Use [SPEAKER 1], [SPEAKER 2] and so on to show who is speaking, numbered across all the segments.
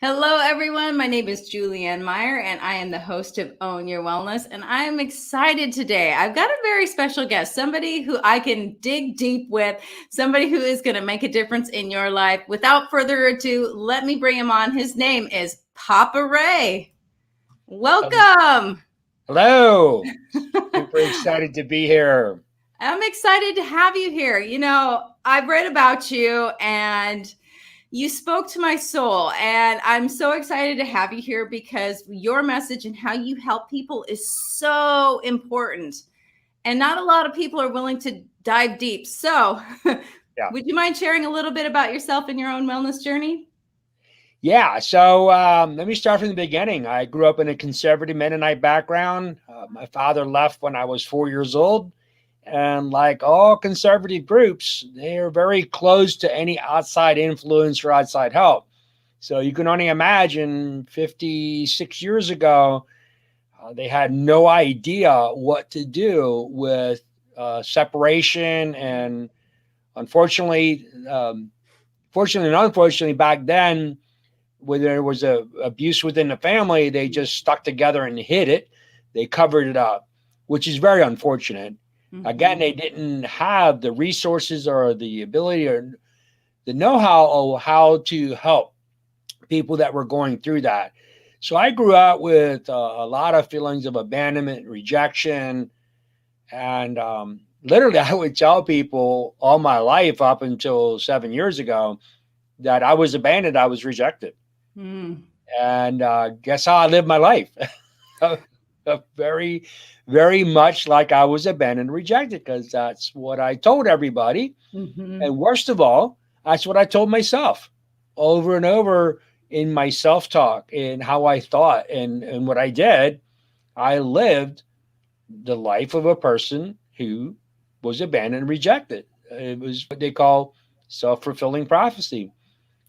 [SPEAKER 1] Hello, everyone. My name is Julianne Meyer, and I am the host of Own Your Wellness. And I am excited today. I've got a very special guest, somebody who I can dig deep with, somebody who is going to make a difference in your life. Without further ado, let me bring him on. His name is Papa Ray. Welcome.
[SPEAKER 2] Hello. Super excited to be here.
[SPEAKER 1] I'm excited to have you here. You know, I've read about you and you spoke to my soul, and I'm so excited to have you here because your message and how you help people is so important. And not a lot of people are willing to dive deep. So,
[SPEAKER 2] Yeah.
[SPEAKER 1] would you mind sharing a little bit about yourself and your own wellness journey?
[SPEAKER 2] Yeah. So let me start from the beginning. I grew up in a conservative Mennonite background. My father left when I was 4 years old. And like all conservative groups, they are very close to any outside influence or outside help. So you can only imagine 56 years ago, they had no idea what to do with separation. And unfortunately, fortunately and unfortunately, back then, when there was a abuse within the family, they just stuck together and hid it. They covered it up, which is very unfortunate.
[SPEAKER 1] Mm-hmm.
[SPEAKER 2] Again, they didn't have the resources or the ability or the know-how of how to help people that were going through that. So I grew up with a lot of feelings of abandonment, rejection, and literally I would tell people all my life up until 7 years ago that I was abandoned, I was rejected.
[SPEAKER 1] Mm.
[SPEAKER 2] And guess how I lived my life? Very, very much like I was abandoned and rejected, because that's what I told everybody.
[SPEAKER 1] Mm-hmm.
[SPEAKER 2] And worst of all, that's what I told myself over and over in my self talk and how I thought and what I did. I lived the life of a person who was abandoned and rejected. It was what they call self fulfilling prophecy.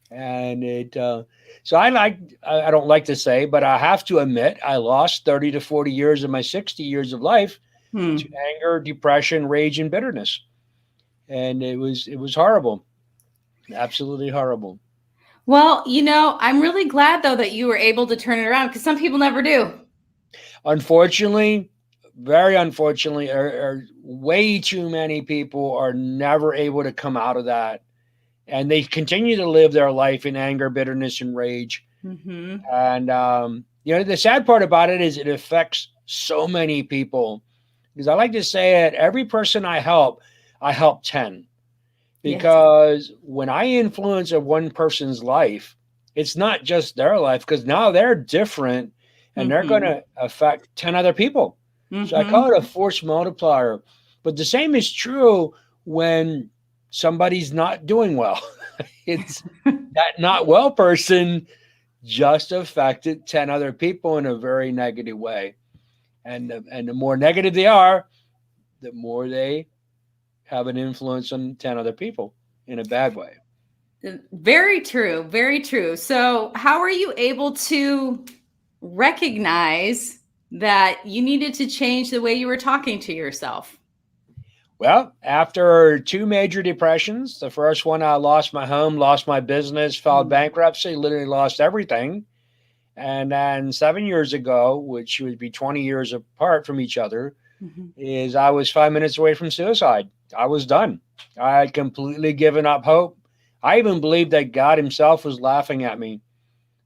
[SPEAKER 2] And so I don't like to say, but I have to admit, I lost 30 to 40 years of my 60 years of life to anger, depression, rage, and bitterness. And it was horrible, absolutely horrible.
[SPEAKER 1] Well, you know, I'm really glad though that you were able to turn it around because some people never do.
[SPEAKER 2] Unfortunately, very unfortunately, way too many people are never able to come out of that, and they continue to live their life in anger, bitterness, and rage.
[SPEAKER 1] Mm-hmm.
[SPEAKER 2] And the sad part about it is it affects so many people. Because I like to say it, every person I help 10.
[SPEAKER 1] Yes.
[SPEAKER 2] Because when I influence a one person's life, it's not just their life, because now they're different and they're going
[SPEAKER 1] Mm-hmm.
[SPEAKER 2] to affect 10 other people. So I
[SPEAKER 1] Mm-hmm.
[SPEAKER 2] call it a force multiplier. But the same is true when somebody's not doing well. It's that not well person just affected 10 other people in a very negative way. And the more negative they are, the more they have an influence on 10 other people in a bad way.
[SPEAKER 1] Very true. Very true. So, how are you able to recognize that you needed to change the way you were talking to yourself?
[SPEAKER 2] Well, after two major depressions, the first one, I lost my home, lost my business, filed bankruptcy, literally lost everything. And then 7 years ago, which would be 20 years apart from each other,
[SPEAKER 1] Mm-hmm.
[SPEAKER 2] is I was 5 minutes away from suicide. I was done. I had completely given up hope. I even believed that God Himself was laughing at me.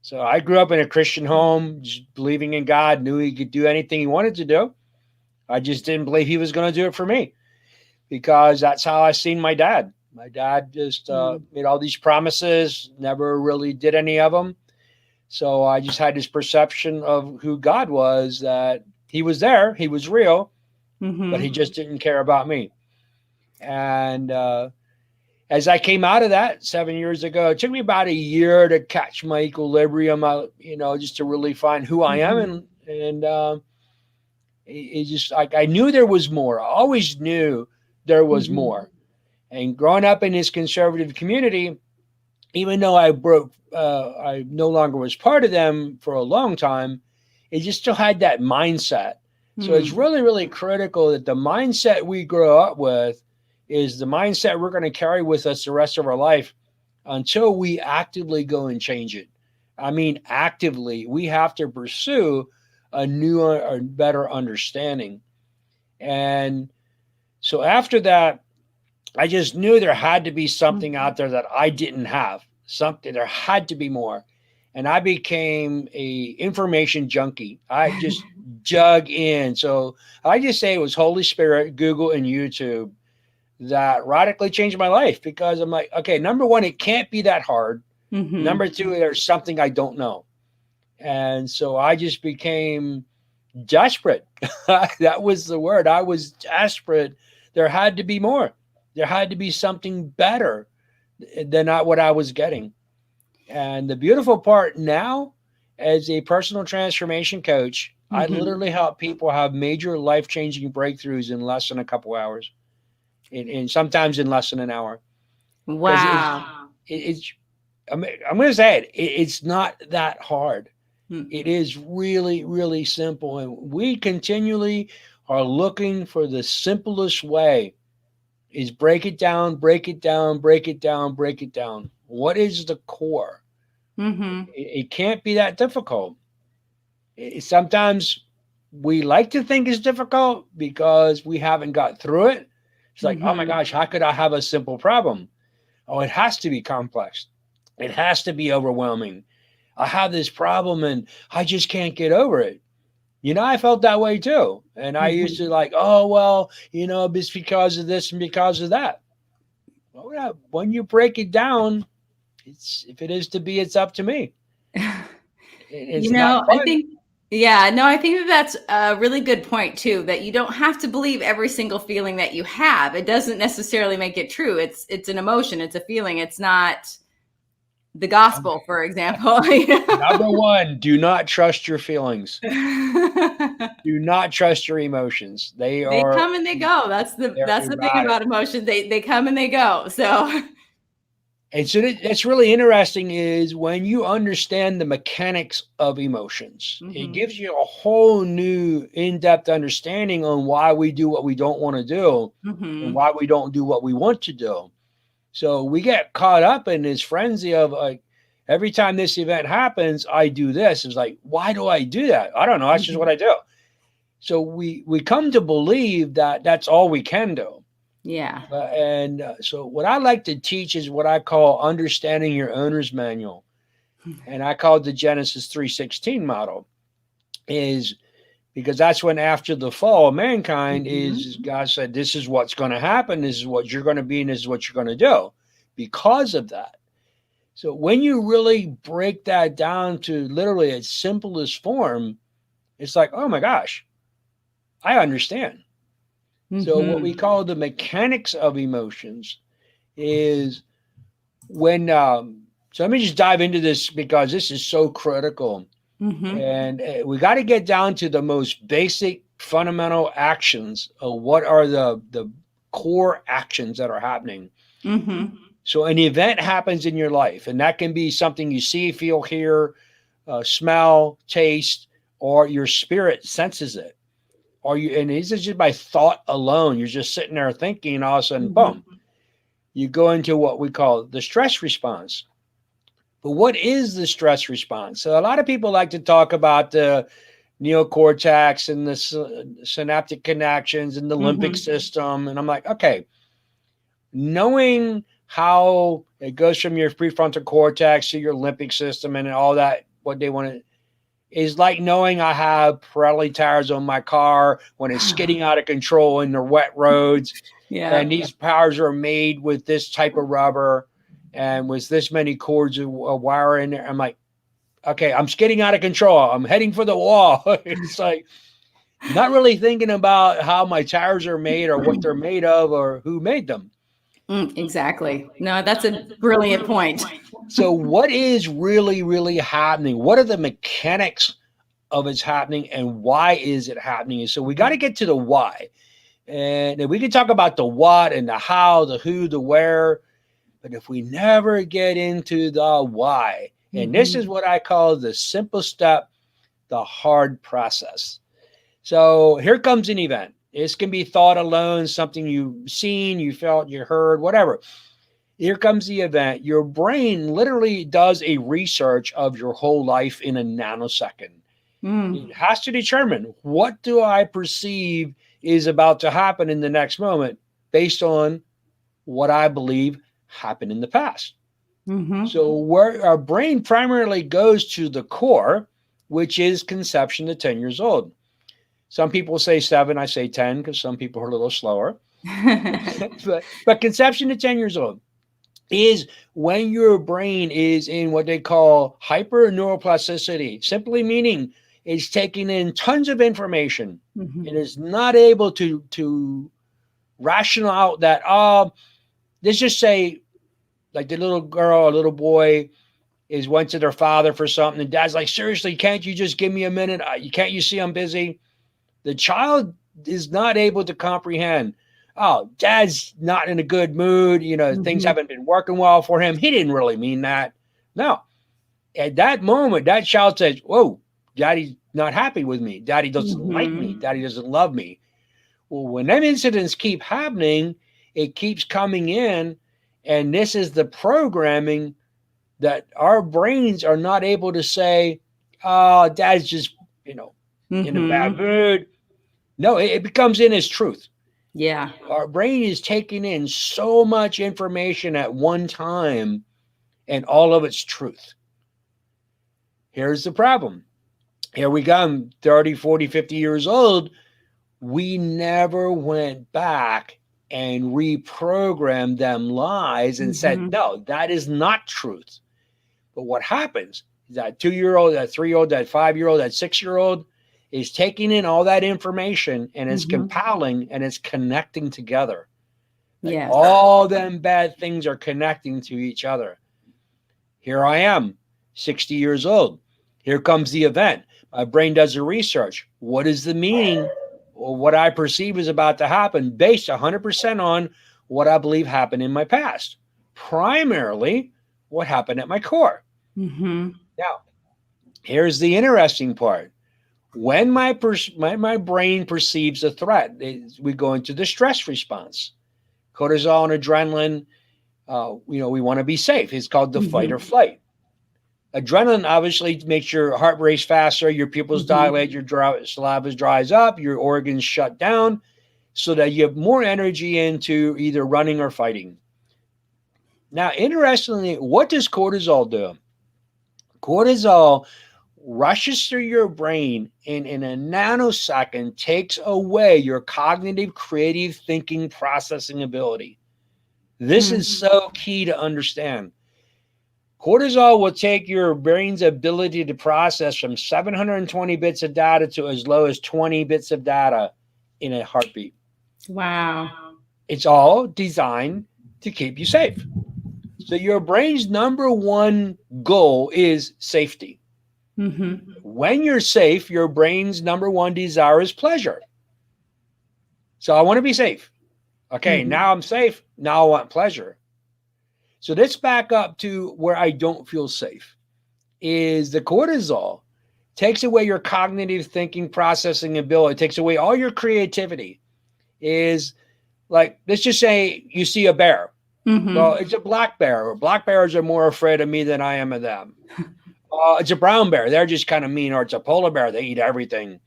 [SPEAKER 2] So I grew up in a Christian home, just believing in God, knew He could do anything He wanted to do. I just didn't believe He was going to do it for me, because that's how I seen my dad. My dad just made all these promises, never really did any of them. So I just had this perception of who God was, that He was there, He was real, but He
[SPEAKER 1] Mm-hmm.
[SPEAKER 2] just didn't care about me. And as I came out of that 7 years ago, it took me about a year to catch my equilibrium, just to really find who I am.
[SPEAKER 1] Mm-hmm.
[SPEAKER 2] And it just, like, I knew there was more. I always knew there was
[SPEAKER 1] Mm-hmm.
[SPEAKER 2] more. And growing up in this conservative community, even though I no longer was part of them for a long time, it just still had that mindset. So it's really, really critical that the mindset we grow up with is the mindset we're going to carry with us the rest of our life until we actively go and change it. I mean, actively, we have to pursue a new or better understanding. And so after that, I just knew there had to be something out there that I didn't have. Something there had to be more. And I became a information junkie. I just dug in. So I just say it was Holy Spirit, Google, and YouTube that radically changed my life because I'm like, okay, number one, it can't be that hard.
[SPEAKER 1] Mm-hmm.
[SPEAKER 2] Number two, there's something I don't know. And so I just became desperate. That was the word. I was desperate. There had to be more. There had to be something better than not what I was getting. And the beautiful part now, as a personal transformation coach, I
[SPEAKER 1] Mm-hmm.
[SPEAKER 2] literally help people have major life changing breakthroughs in less than a couple hours, and sometimes in less than an hour. Because
[SPEAKER 1] Wow.
[SPEAKER 2] it's I'm going to say it's not that hard. It
[SPEAKER 1] Mm-hmm.
[SPEAKER 2] is really, really simple. And we continually are looking for the simplest way is break it down, break it down, break it down, break it down. What is the core?
[SPEAKER 1] Mm-hmm.
[SPEAKER 2] It can't be that difficult. Sometimes we like to think it's difficult because we haven't got through it. It's like, oh my
[SPEAKER 1] Mm-hmm.
[SPEAKER 2] gosh, how could I have a simple problem? Oh, it has to be complex. It has to be overwhelming. I have this problem and I just can't get over it. I felt that way too. And I used
[SPEAKER 1] Mm-hmm.
[SPEAKER 2] to like, oh, well, it's because of this and because of that. Well, yeah, when you break it down, it's if it is to be, it's up to me. It's not
[SPEAKER 1] I
[SPEAKER 2] fun.
[SPEAKER 1] think, yeah, no, I think that that's a really good point too, that you don't have to believe every single feeling that you have. It doesn't necessarily make it true. It's an emotion, it's a feeling. It's not the gospel, for example.
[SPEAKER 2] Number one, do not trust your feelings. Do not trust your emotions. They
[SPEAKER 1] They
[SPEAKER 2] are
[SPEAKER 1] come and they go.
[SPEAKER 2] they're
[SPEAKER 1] That's the thing
[SPEAKER 2] erratic.
[SPEAKER 1] about emotions. They come and they go. So,
[SPEAKER 2] And so that's really interesting is when you understand the mechanics of emotions, it
[SPEAKER 1] mhm.
[SPEAKER 2] gives you a whole new in-depth understanding on why we do what we don't want to do and
[SPEAKER 1] Mhm.
[SPEAKER 2] why we don't do what we want to do. So we get caught up in this frenzy of like every time this event happens, I do this. It's like, why do I do that? I don't know. That's just what
[SPEAKER 1] Mhm.
[SPEAKER 2] I do. So we come to believe that that's all we can do.
[SPEAKER 1] Yeah.
[SPEAKER 2] And so, what I like to teach is what I call understanding your owner's manual, and I call it the Genesis 3:16 model. Is because that's when after the fall of mankind
[SPEAKER 1] Mhm.
[SPEAKER 2] is God said, "This is what's going to happen. This is what you're going to be, and this is what you're going to do." Because of that, so when you really break that down to literally its simplest form, it's like, oh my gosh, I understand. So what we
[SPEAKER 1] Mhm.
[SPEAKER 2] call the mechanics of emotions is when so let me just dive into this because this is so critical
[SPEAKER 1] Mhm.
[SPEAKER 2] and we got to get down to the most basic fundamental actions of what are the core actions that are happening.
[SPEAKER 1] Mhm.
[SPEAKER 2] So an event happens in your life and that can be something you see, feel, hear, smell, taste, or your spirit senses it, or you, and this is just by thought alone, you're just sitting there thinking and all of a sudden boom,
[SPEAKER 1] Mhm.
[SPEAKER 2] you go into what we call the stress response. But what is the stress response? So a lot of people like to talk about the neocortex and the synaptic connections and the limbic
[SPEAKER 1] Mhm.
[SPEAKER 2] system. And I'm like, okay, knowing how it goes from your prefrontal cortex to your limbic system and all that, what they want to, is like knowing I have Pirelli tires on my car when it's skidding out of control in the wet roads
[SPEAKER 1] Yeah.
[SPEAKER 2] and these powers are made with this type of rubber and with this many cords of wire in there. I'm like, okay, I'm skidding out of control. I'm heading for the wall. It's like not really thinking about how my tires are made or what they're made of or who made them.
[SPEAKER 1] Exactly. No, that's a brilliant point.
[SPEAKER 2] So, what is really, really happening? What are the mechanics of it's happening and why is it happening? So, we got to get to the why. And we can talk about the what and the how, the who, the where. But if we never get into the why, and this is
[SPEAKER 1] Mhm.
[SPEAKER 2] what I call the simple step, the hard process. So here comes an event. This can be thought alone, something you've seen, you felt, you heard, whatever. Here comes the event. Your brain literally does a research of your whole life in a nanosecond.
[SPEAKER 1] Mm.
[SPEAKER 2] It has to determine, what do I perceive is about to happen in the next moment based on what I believe happened in the past.
[SPEAKER 1] Mm-hmm.
[SPEAKER 2] So where our brain primarily goes to the core, which is conception to 10 years old. Some people say 7, I say 10 because some people are a little slower. but conception to 10 years old is when your brain is in what they call hyper neuroplasticity, simply meaning it's taking in tons of information
[SPEAKER 1] Mm-hmm.
[SPEAKER 2] and is not able to rational out that, let's just say, like the little girl or little boy is went to their father for something, and dad's like, seriously, can't you just give me a minute? Can't you see I'm busy? The child is not able to comprehend, oh, dad's not in a good mood, things
[SPEAKER 1] Mm-hmm.
[SPEAKER 2] haven't been working well for him. He didn't really mean that. No. At that moment, that child says, whoa, daddy's not happy with me. Daddy doesn't like me.
[SPEAKER 1] Mm-hmm.
[SPEAKER 2] Daddy doesn't love me. Well, when them incidents keep happening, it keeps coming in. And this is the programming that our brains are not able to say, oh, dad's just, in a bad
[SPEAKER 1] Mm-hmm.
[SPEAKER 2] mood. No, it becomes in as truth.
[SPEAKER 1] Yeah.
[SPEAKER 2] Our brain is taking in so much information at one time and all of its truth. Here's the problem. Here we come, 30, 40, 50 years old. We never went back and reprogrammed them lies and said,
[SPEAKER 1] Mm-hmm.
[SPEAKER 2] no, that is not truth. But what happens is that 2-year-old, that 3-year-old, that 5-year-old, that 6-year-old is taking in all that information and it's
[SPEAKER 1] Mm-hmm.
[SPEAKER 2] compiling and it's connecting together. Like
[SPEAKER 1] Yes.
[SPEAKER 2] all them bad things are connecting to each other. Here I am, 60 years old. Here comes the event. My brain does the research. What is the meaning or what I perceive is about to happen based 100% on what I believe happened in my past? Primarily, what happened at my core.
[SPEAKER 1] Mm-hmm.
[SPEAKER 2] Now, here's the interesting part. When my brain perceives a threat, we go into the stress response. Cortisol and adrenaline, we want to be safe. It's called the fight or
[SPEAKER 1] Mm-hmm.
[SPEAKER 2] flight. Adrenaline obviously makes your heart race faster, your pupils
[SPEAKER 1] Mm-hmm.
[SPEAKER 2] dilate, your saliva dries up, your organs shut down so that you have more energy into either running or fighting. Now, interestingly, what does cortisol do? Cortisol rushes through your brain and in a nanosecond takes away your cognitive, creative thinking, processing ability. This is
[SPEAKER 1] Mm-hmm.
[SPEAKER 2] so key to understand. Cortisol will take your brain's ability to process from 720 bits of data to as low as 20 bits of data in a heartbeat.
[SPEAKER 1] Wow.
[SPEAKER 2] It's all designed to keep you safe. So your brain's number one goal is safety.
[SPEAKER 1] Mm-hmm.
[SPEAKER 2] When you're safe, your brain's number one desire is pleasure. So I want to be safe. Okay,
[SPEAKER 1] Mm-hmm.
[SPEAKER 2] now I'm safe. Now I want pleasure. So let's back up to where I don't feel safe. Is the cortisol takes away your cognitive thinking, processing ability, takes away all your creativity. Is like, let's just say you see a bear. Well,
[SPEAKER 1] Mm-hmm.
[SPEAKER 2] it's a black bear. Black bears are more afraid of me than I am of them. It's a brown bear. They're just kind of mean. Or it's a polar bear. They eat everything.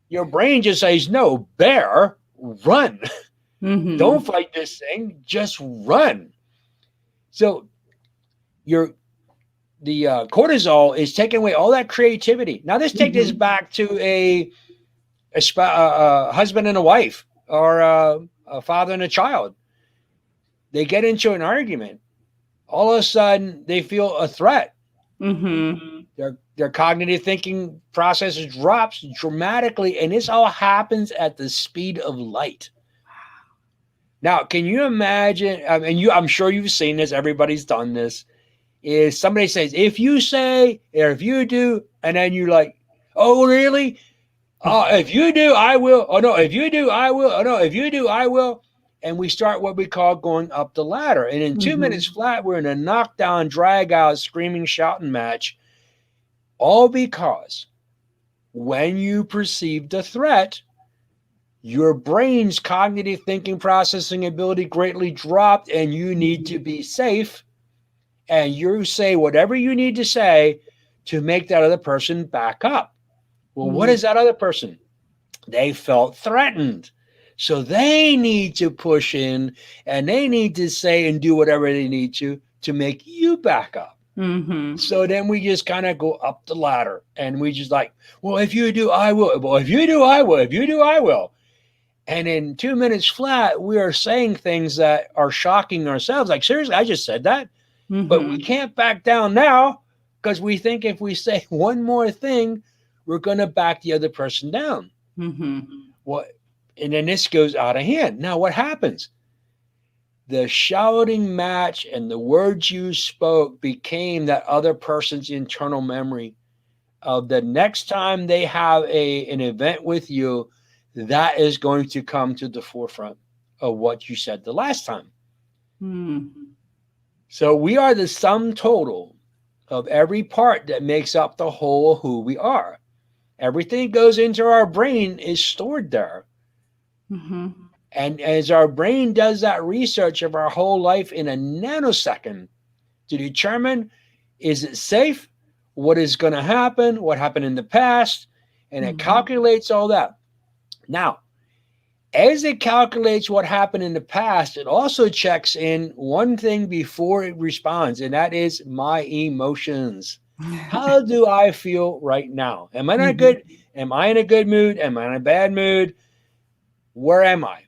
[SPEAKER 2] Your brain just says, no, bear, run.
[SPEAKER 1] Mm-hmm.
[SPEAKER 2] Don't fight this thing. Just run. So your the cortisol is taking away all that creativity. Now, let's take this
[SPEAKER 1] Mm-hmm.
[SPEAKER 2] back to a husband and a wife, or a father and a child. They get into an argument. All of a sudden, they feel a threat.
[SPEAKER 1] Mm-hmm.
[SPEAKER 2] Their cognitive thinking processes drops dramatically, and this all happens at the speed of light. Now, can you imagine? And I'm sure you've seen this. Everybody's done this. Is somebody says, if you say, or if you do, and then you're like, oh, really? Oh, if you do, I will. Oh, no, if you do, I will. Oh, no, if you do, I will. And we start what we call going up the ladder. And in 2 minutes
[SPEAKER 1] Mm-hmm.
[SPEAKER 2] flat, we're in a knockdown, drag out, screaming, shouting match. All because when you perceived a threat, your brain's cognitive thinking processing ability greatly dropped and you need to be safe. And you say whatever you need to say to make that other person back up. Well, what is that other person? They felt threatened. So they need to push in and they need to say and do whatever they need to make you back up.
[SPEAKER 1] Mm-hmm.
[SPEAKER 2] So then we just kind of go up the ladder and we just like, well, if you do, I will. Well, if you do, I will. If you do, I will. And in 2 minutes flat, we are saying things that are shocking ourselves. Like, seriously, I just said that.
[SPEAKER 1] Mm-hmm.
[SPEAKER 2] But we can't back down now because we think if we say one more thing, we're going to back the other person down.
[SPEAKER 1] Mm-hmm.
[SPEAKER 2] What? And then this goes out of hand. Now, what happens? The shouting match and the words you spoke became that other person's internal memory of the next time they have an event with you, that is going to come to the forefront of what you said the last time.
[SPEAKER 1] Mm-hmm.
[SPEAKER 2] So we are the sum total of every part that makes up the whole who we are. Everything goes into our brain is stored there.
[SPEAKER 1] Mm-hmm.
[SPEAKER 2] And as our brain does that research of our whole life in a nanosecond to determine, is it safe? What is going to happen? What happened in the past? And it calculates all that. Now, as it calculates what happened in the past, it also checks in one thing before it responds, and that is my emotions. How do I feel right now? Am I not good? Am I in a good mood? Am I in a bad mood? Where am I?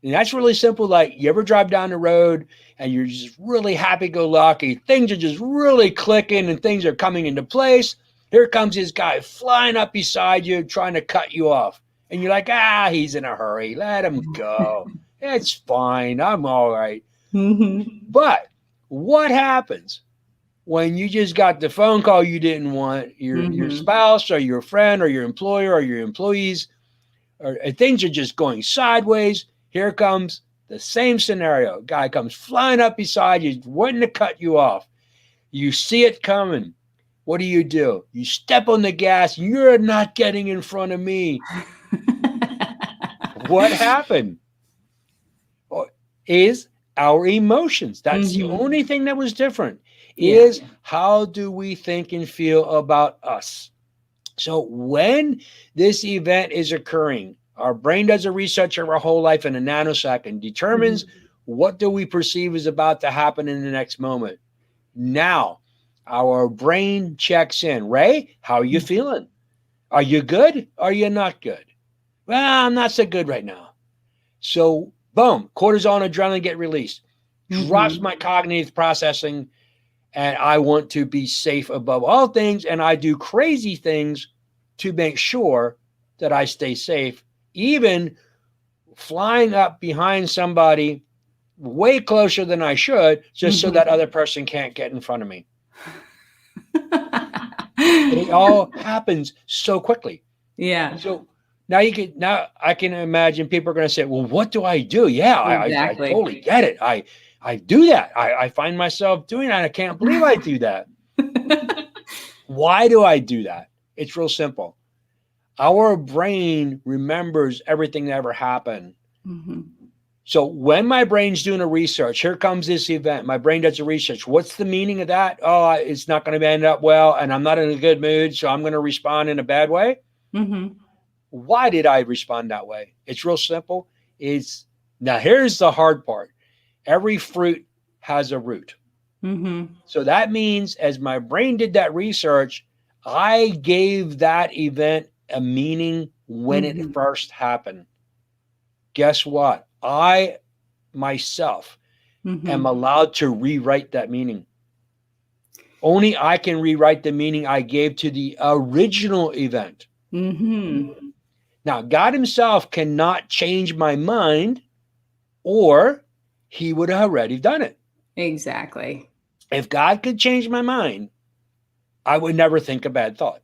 [SPEAKER 2] And that's really simple. Like, you ever drive down the road and you're just really happy-go-lucky. Things are just really clicking and things are coming into place. Here comes this guy flying up beside you, trying to cut you off. And you're like, he's in a hurry. Let him go. It's fine. I'm all right.
[SPEAKER 1] Mm-hmm.
[SPEAKER 2] But what happens when you just got the phone call you didn't want, your spouse or your friend or your employer or your employees, or things are just going sideways? Here comes the same scenario. Guy comes flying up beside you, wanting to cut you off. You see it coming. What do? You step on the gas. You're not getting in front of me. What happened is our emotions. That's the only thing that was different, is how do we think and feel about us. So when this event is occurring, our brain does a research of our whole life in a nanosecond, determines what do we perceive is about to happen in the next moment. Now, our brain checks in. Ray, how are you feeling? Are you good? Are you not good? Well, I'm not so good right now. So, boom, cortisol and adrenaline get released. Drops my cognitive processing, and I want to be safe above all things, and I do crazy things to make sure that I stay safe, even flying up behind somebody way closer than I should, just so that other person can't get in front of me. It all happens so quickly.
[SPEAKER 1] Yeah.
[SPEAKER 2] So now I can imagine people are going to say, well, what do I do? Yeah,
[SPEAKER 1] Exactly.
[SPEAKER 2] I totally get it. I do that. I find myself doing that. I can't believe I do that. Why do I do that? It's real simple. Our brain remembers everything that ever happened. So when my brain's doing a research, here comes this event. My brain does a research. What's the meaning of that? Oh, it's not going to end up well, and I'm not in a good mood, so I'm going to respond in a bad way. Why did I respond that way? It's real simple. Now here's the hard part. Every fruit has a root. So that means as my brain did that research, I gave that event a meaning when it first happened. Guess what? I myself am allowed to rewrite that meaning. Only I can rewrite the meaning I gave to the original event. Now, God himself cannot change my mind, or he would have already done it.
[SPEAKER 1] Exactly.
[SPEAKER 2] If God could change my mind, I would never think a bad thought.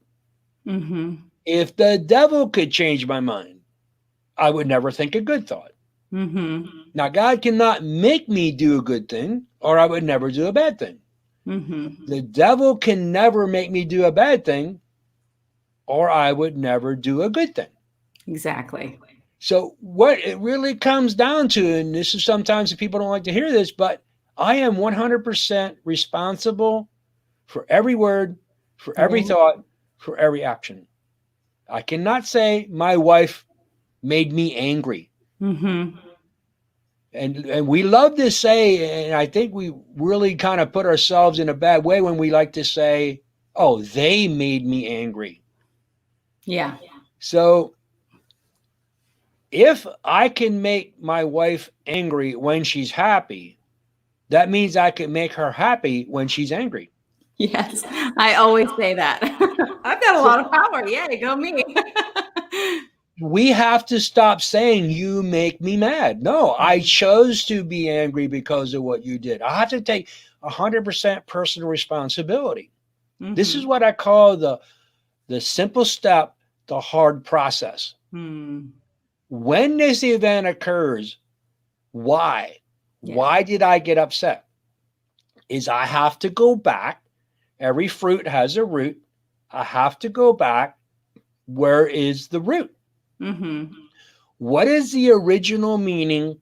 [SPEAKER 2] If the devil could change my mind, I would never think a good thought. Now, God cannot make me do a good thing, or I would never do a bad thing. The devil can never make me do a bad thing, or I would never do a good thing.
[SPEAKER 1] Exactly.
[SPEAKER 2] So what it really comes down to, and this is sometimes people don't like to hear this, but I am 100% responsible for every word, for every
[SPEAKER 1] Yeah.
[SPEAKER 2] thought, for every action. I cannot say my wife made me angry.
[SPEAKER 1] Mm-hmm.
[SPEAKER 2] And we love to say, and I think we really kind of put ourselves in a bad way when we like to say, oh, they made me angry.
[SPEAKER 1] Yeah.
[SPEAKER 2] So if I can make my wife angry when she's happy, that means I can make her happy when she's angry.
[SPEAKER 1] Yes. I always say that. I've got a
[SPEAKER 2] So
[SPEAKER 1] lot of power. Yay, go me.
[SPEAKER 2] we have to stop saying you make me mad. No, I chose to be angry because of what you did. I have to take 100% personal responsibility. This is
[SPEAKER 1] Mm-hmm.
[SPEAKER 2] what I call the simple step, the hard process.
[SPEAKER 1] Hmm.
[SPEAKER 2] When this event occurs, why?
[SPEAKER 1] Yeah.
[SPEAKER 2] Why did I get upset? Is I have to go back. Every fruit has a root. I have to go back. Where is the root?
[SPEAKER 1] Mm-hmm.
[SPEAKER 2] What is the original meaning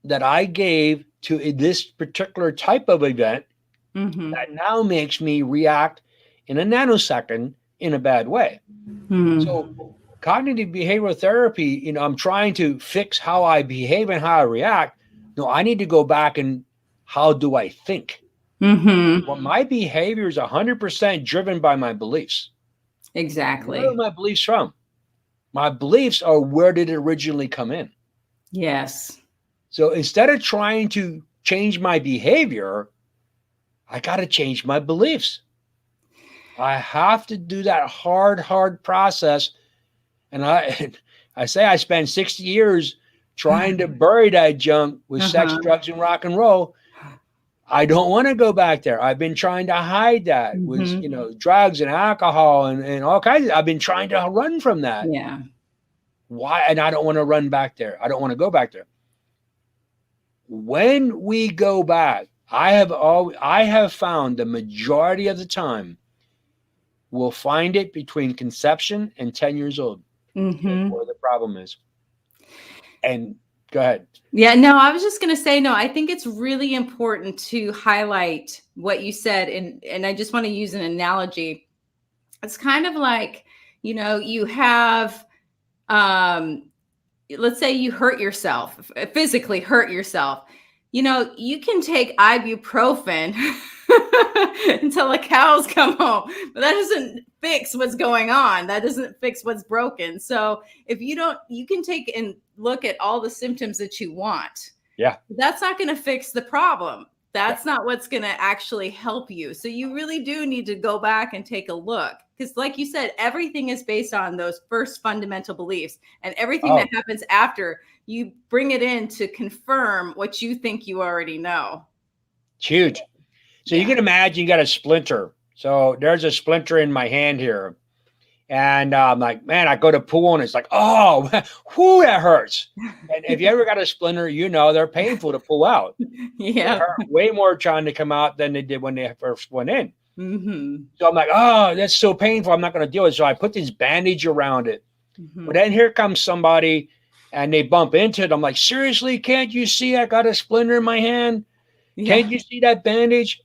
[SPEAKER 2] that I gave to this particular type of event
[SPEAKER 1] Mm-hmm.
[SPEAKER 2] that now makes me react in a nanosecond in a bad way?
[SPEAKER 1] Hmm.
[SPEAKER 2] So cognitive behavioral therapy, I'm trying to fix how I behave and how I react. No, I need to go back and how do I think?
[SPEAKER 1] Mm-hmm.
[SPEAKER 2] Well, my behavior is 100% driven by my beliefs. Where are
[SPEAKER 1] Exactly.
[SPEAKER 2] my beliefs from? My beliefs are where did it originally come in?
[SPEAKER 1] Yes.
[SPEAKER 2] So instead of trying to change my behavior, I got to change my beliefs. I have to do that hard process. And I say I spent 60 years trying to bury that junk with sex,
[SPEAKER 1] Uh-huh.
[SPEAKER 2] drugs, and rock and roll. I don't want to go back there. I've been trying to hide that with,
[SPEAKER 1] Mm-hmm.
[SPEAKER 2] drugs and alcohol and all kinds I've been trying to run from that.
[SPEAKER 1] Yeah.
[SPEAKER 2] Why? And I don't want to run back there. I don't want to go back there. When we go back, I have found the majority of the time we'll find it between conception and 10 years old. That's
[SPEAKER 1] Mm-hmm.
[SPEAKER 2] where the problem is. And go ahead.
[SPEAKER 1] Yeah, no, I was just going to say, no, I think it's really important to highlight what you said. And I just want to use an analogy. It's kind of like, you have, let's say you hurt yourself, physically hurt yourself. You can take ibuprofen until the cows come home, but that doesn't fix what's going on. That doesn't fix what's broken. So if you don't, you can take and look at all the symptoms that you want.
[SPEAKER 2] Yeah.
[SPEAKER 1] That's not going to fix the problem.
[SPEAKER 2] Yeah.
[SPEAKER 1] That's not what's going to actually help you. So you really do need to go back and take a look. Because like you said, everything is based on those first fundamental beliefs, and everything that happens after, you bring it in to confirm what you think you already know.
[SPEAKER 2] It's huge. So you can imagine you got a splinter. So there's a splinter in my hand here. And I'm like, man, I go to pull and it's like, oh, whoo, that hurts. And if you ever got a splinter, they're painful to pull out.
[SPEAKER 1] Yeah.
[SPEAKER 2] They hurt way more trying to come out than they did when they first went in.
[SPEAKER 1] Mm-hmm.
[SPEAKER 2] So I'm like, oh, that's so painful. I'm not going to deal with it. So I put this bandage around it.
[SPEAKER 1] Mm-hmm.
[SPEAKER 2] But then here comes somebody and they bump into it. I'm like, seriously, can't you see I got a splinter in my hand?
[SPEAKER 1] Yeah.
[SPEAKER 2] Can't you see that bandage?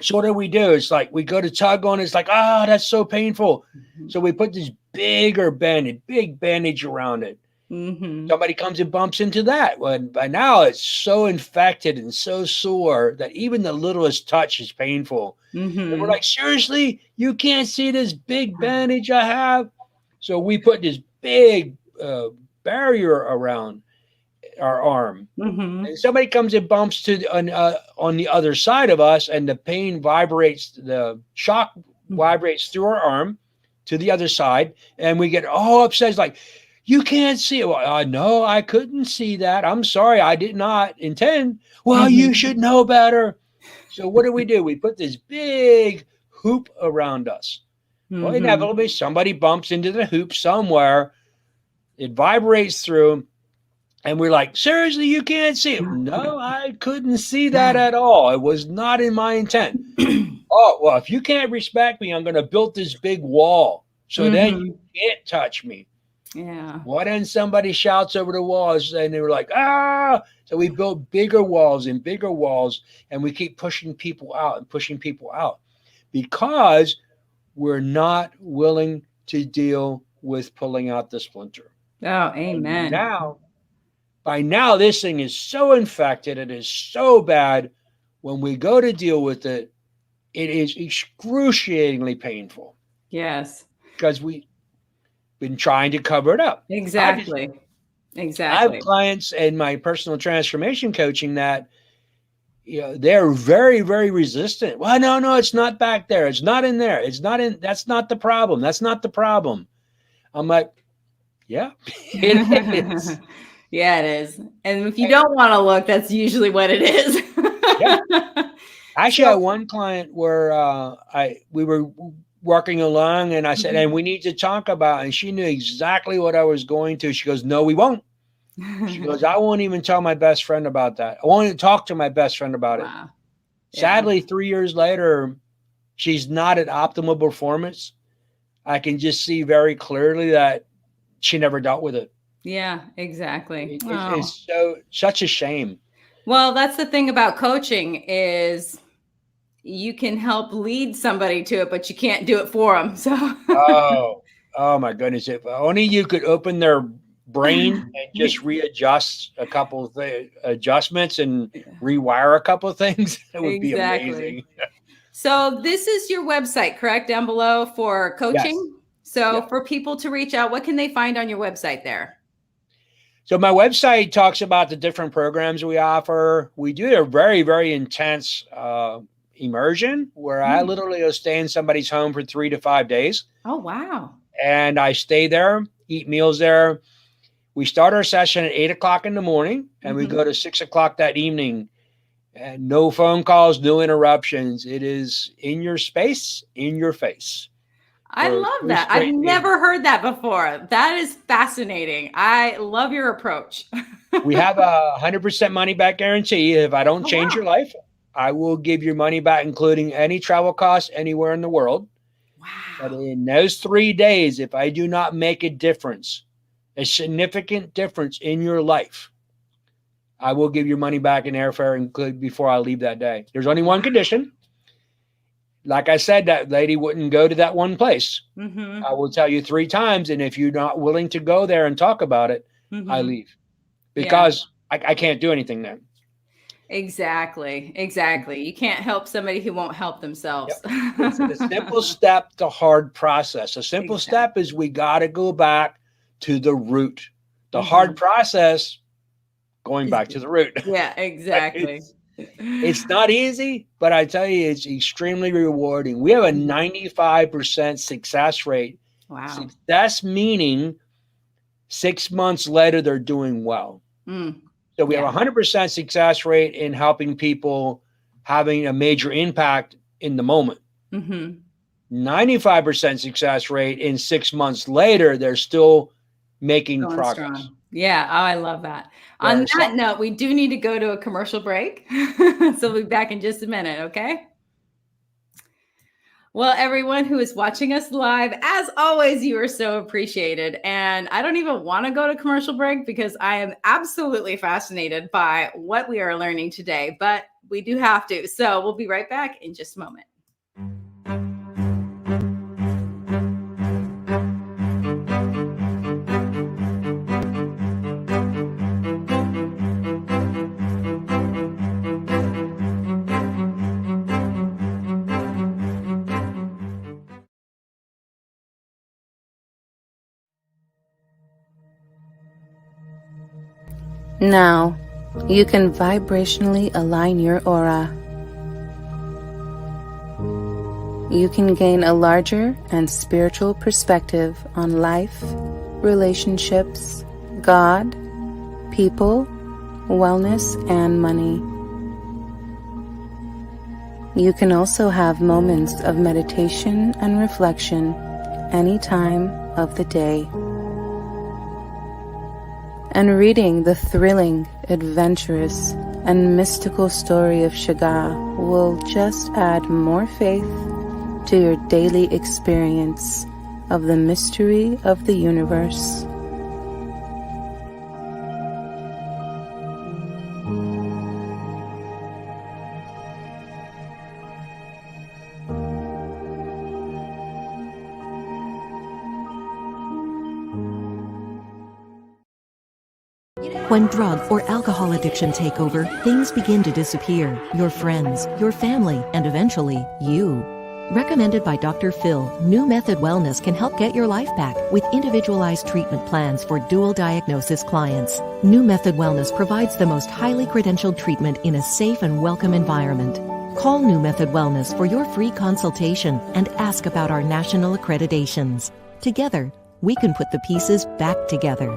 [SPEAKER 2] So what do? It's like we go to tug on it. It's like, that's so painful.
[SPEAKER 1] Mm-hmm.
[SPEAKER 2] So we put this big bandage around it.
[SPEAKER 1] Mm-hmm.
[SPEAKER 2] Somebody comes and bumps into that. When by now it's so infected and so sore that even the littlest touch is painful.
[SPEAKER 1] Mm-hmm.
[SPEAKER 2] And we're like, seriously, you can't see this big bandage I have? So we put this big barrier around our arm.
[SPEAKER 1] Mm-hmm.
[SPEAKER 2] And somebody comes and bumps on the other side of us, and the pain vibrates, the shock vibrates through our arm to the other side, and we get all upset. It's like, you can't see it. Well, no, I couldn't see that. I'm sorry, I did not intend. Well, you should know better. So what do? We put this big hoop around us.
[SPEAKER 1] Mm-hmm.
[SPEAKER 2] Well, inevitably, somebody bumps into the hoop somewhere. It vibrates through. And we're like, seriously, you can't see it? No, I couldn't see that at all. It was not in my intent. Oh, well, if you can't respect me, I'm going to build this big wall. So then you can't touch me.
[SPEAKER 1] Yeah.
[SPEAKER 2] What then somebody shouts over the walls and they were like, ah. So we built bigger walls, and we keep pushing people out and pushing people out because we're not willing to deal with pulling out the splinter.
[SPEAKER 1] Oh,
[SPEAKER 2] And
[SPEAKER 1] amen.
[SPEAKER 2] by now, this thing is so infected. It is so bad. When we go to deal with it, it is excruciatingly painful
[SPEAKER 1] Yes.
[SPEAKER 2] because we've been trying to cover it up.
[SPEAKER 1] Exactly.
[SPEAKER 2] I have clients in my personal transformation coaching that they're very, very resistant. Well, no, it's not back there. It's not in there. It's not in. That's not the problem. That's not the problem. I'm like, yeah, it is.
[SPEAKER 1] Yeah, it is. And if you don't want to look, that's usually what it is.
[SPEAKER 2] Yeah. Actually, I had one client where we were working along, and I said, and we need to talk about, and she knew exactly what I was going to. She goes, no, we won't. She goes, I won't even tell my best friend about that. I won't even talk to my best friend about it. Yeah. Sadly, 3 years later, she's not at optimal performance. I can just see very clearly that she never dealt with it.
[SPEAKER 1] Yeah, exactly.
[SPEAKER 2] It's such a shame.
[SPEAKER 1] Well, that's the thing about coaching is you can help lead somebody to it, but you can't do it for them. So,
[SPEAKER 2] oh my goodness! If only you could open their brain and just readjust a couple of adjustments and rewire a couple of things, it would be amazing.
[SPEAKER 1] So this is your website, correct? Down below for coaching.
[SPEAKER 2] Yes.
[SPEAKER 1] So for people to reach out, what can they find on your website there?
[SPEAKER 2] So my website talks about the different programs we offer. We do a very, very intense immersion where I literally will stay in somebody's home for 3 to 5 days.
[SPEAKER 1] Oh, wow.
[SPEAKER 2] And I stay there, eat meals there. We start our session at 8 o'clock in the morning and we go to 6 o'clock that evening. And no phone calls, no interruptions. It is in your space, in your face.
[SPEAKER 1] I love that. I've never heard that before. That is fascinating. I love your approach.
[SPEAKER 2] We have a 100% money back guarantee. If I don't change your life, I will give your money back, including any travel costs anywhere in the world.
[SPEAKER 1] Wow.
[SPEAKER 2] But in those 3 days, if I do not make a difference, a significant difference in your life, I will give your money back in airfare before I leave that day. There's only one condition. Like I said, that lady wouldn't go to that one place. I will tell you 3 times. And if you're not willing to go there and talk about it, I leave because I can't do anything then.
[SPEAKER 1] Exactly. You can't help somebody who won't help themselves.
[SPEAKER 2] Yep. It's a simple step to hard process. A simple step is we got to go back to the root. The hard process, going back to the root.
[SPEAKER 1] Yeah, exactly.
[SPEAKER 2] It's not easy, but I tell you, it's extremely rewarding. We have a 95% success rate.
[SPEAKER 1] Wow.
[SPEAKER 2] Success meaning 6 months later, they're doing well. So we have a 100% success rate in helping people having a major impact in the moment. 95% success rate in 6 months later, they're still making progress.
[SPEAKER 1] Strong. Yeah. Oh, I love that. On that note, we do need to go to a commercial break. So we'll be back in just a minute. Okay. Well, everyone who is watching us live, as always, you are so appreciated. And I don't even want to go to commercial break because I am absolutely fascinated by what we are learning today, but we do have to. So we'll be right back in just a moment.
[SPEAKER 3] Now, you can vibrationally align your aura. You can gain a larger and spiritual perspective on life, relationships, God, people, wellness, and money. You can also have moments of meditation and reflection any time of the day. And reading the thrilling, adventurous, and mystical story of Shiga will just add more faith to your daily experience of the mystery of the universe.
[SPEAKER 4] When drug or alcohol addiction take over, things begin to disappear. Your friends, your family, and eventually, you. Recommended by Dr. Phil, New Method Wellness can help get your life back with individualized treatment plans for dual diagnosis clients. New Method Wellness provides the most highly credentialed treatment in a safe and welcome environment. Call New Method Wellness for your free consultation and ask about our national accreditations. Together, we can put the pieces back together.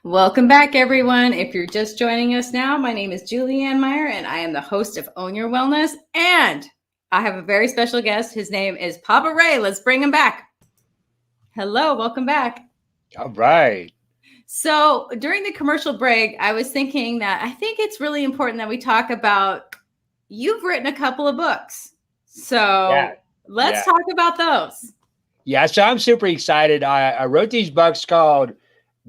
[SPEAKER 1] Welcome back, everyone. If you're just joining us now, my name is Julianne Meyer, and I am the host of Own Your Wellness. And I have a very special guest. His name is Papa Ray. Let's bring him back. Hello, welcome back.
[SPEAKER 2] All right.
[SPEAKER 1] So during the commercial break, I was thinking that I think it's really important that we talk about, you've written a couple of books. So let's talk about those.
[SPEAKER 2] Yeah, so I'm super excited. I wrote these books called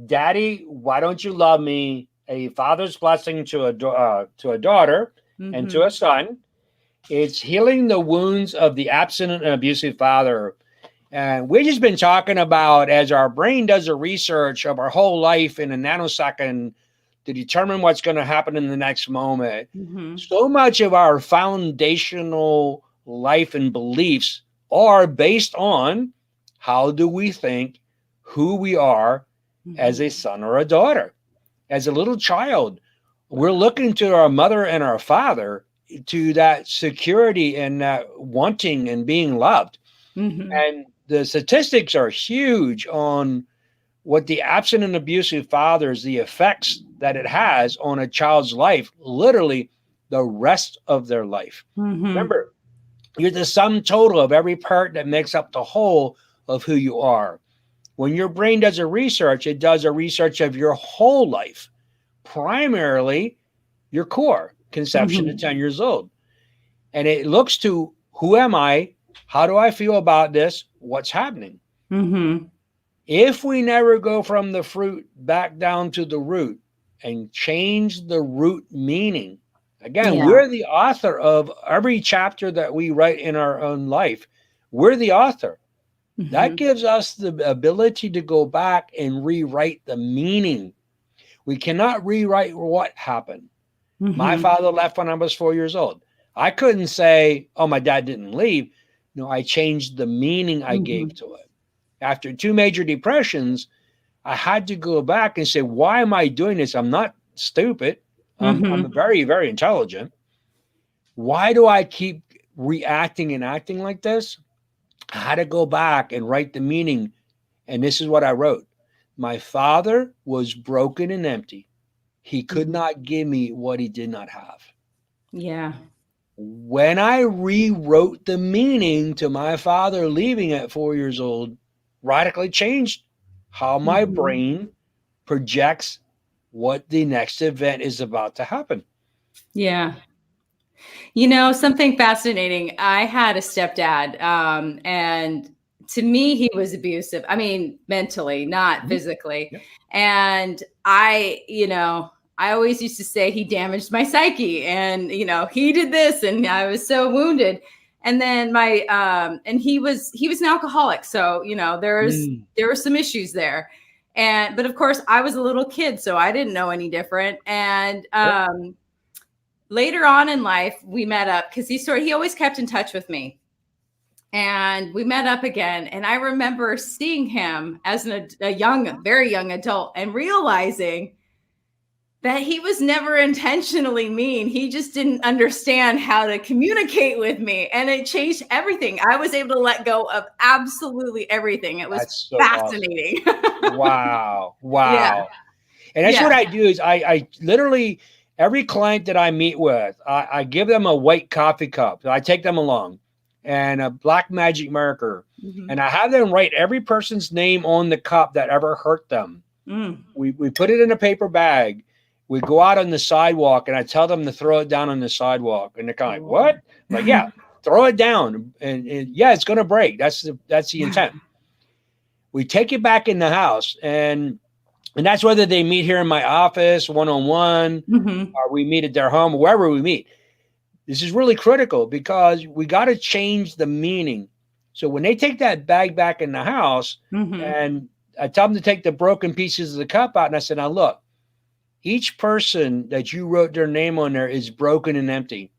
[SPEAKER 2] Daddy, Why Don't You Love Me? A Father's Blessing to a Daughter and to a Son. It's Healing the Wounds of the Abstinent and Abusive Father. And we've just been talking about, as our brain does a research of our whole life in a nanosecond to determine what's going to happen in the next moment. So much of our foundational life and beliefs are based on how do we think, who we are as a son or a daughter. As a little child, we're looking to our mother and our father to that security and that wanting and being loved. And the statistics are huge on what the absent and abusive fathers, the effects that it has on a child's life, literally the rest of their life. Remember, you're the sum total of every part that makes up the whole of who you are. When your brain does a research, it does a research of your whole life, primarily your core, conception to 10 years old. And it looks to, who am I? How do I feel about this? What's happening? If we never go from the fruit back down to the root and change the root meaning, again, we're the author of every chapter that we write in our own life. We're the author. That gives us the ability to go back and rewrite the meaning. We cannot rewrite what happened. My father left when I was 4 years old. I couldn't say, oh, my dad didn't leave. No, I changed the meaning I gave to it. After 2 major depressions, I had to go back and say, why am I doing this? I'm not stupid. I'm very, very intelligent. Why do I keep reacting and acting like this? I had to go back and write the meaning. And this is what I wrote. My father was broken and empty. He could not give me what he did not have.
[SPEAKER 1] Yeah.
[SPEAKER 2] When I rewrote the meaning to my father leaving at 4 years old, radically changed how my brain projects what the next event is about to happen.
[SPEAKER 1] Yeah. You know, something fascinating. I had a stepdad, and to me, he was abusive. I mean, mentally, not physically. And I always used to say he damaged my psyche, and, he did this, and I was so wounded. And then and he was an alcoholic. So, there were some issues there. But of course, I was a little kid, so I didn't know any different. And later on in life, we met up because he always kept in touch with me. And we met up again. And I remember seeing him as a very young adult and realizing that he was never intentionally mean. He just didn't understand how to communicate with me. And it changed everything. I was able to let go of absolutely everything. It was so fascinating.
[SPEAKER 2] Awesome. Wow.
[SPEAKER 1] Yeah.
[SPEAKER 2] And that's what I do is I literally, every client that I meet with, I give them a white coffee cup. I take them along and a black magic marker. Mm-hmm. And I have them write every person's name on the cup that ever hurt them. Mm. We put it in a paper bag. We go out on the sidewalk and I tell them to throw it down on the sidewalk. And they're kind of like, what? I'm like, yeah, throw it down. And yeah, it's going to break. That's the intent. We take it back in the house and that's whether they meet here in my office, one-on-one, or we meet at their home, or wherever we meet. This is really critical because we got to change the meaning. So when they take that bag back in the house and I tell them to take the broken pieces of the cup out and I said, now look, each person that you wrote their name on there is broken and empty.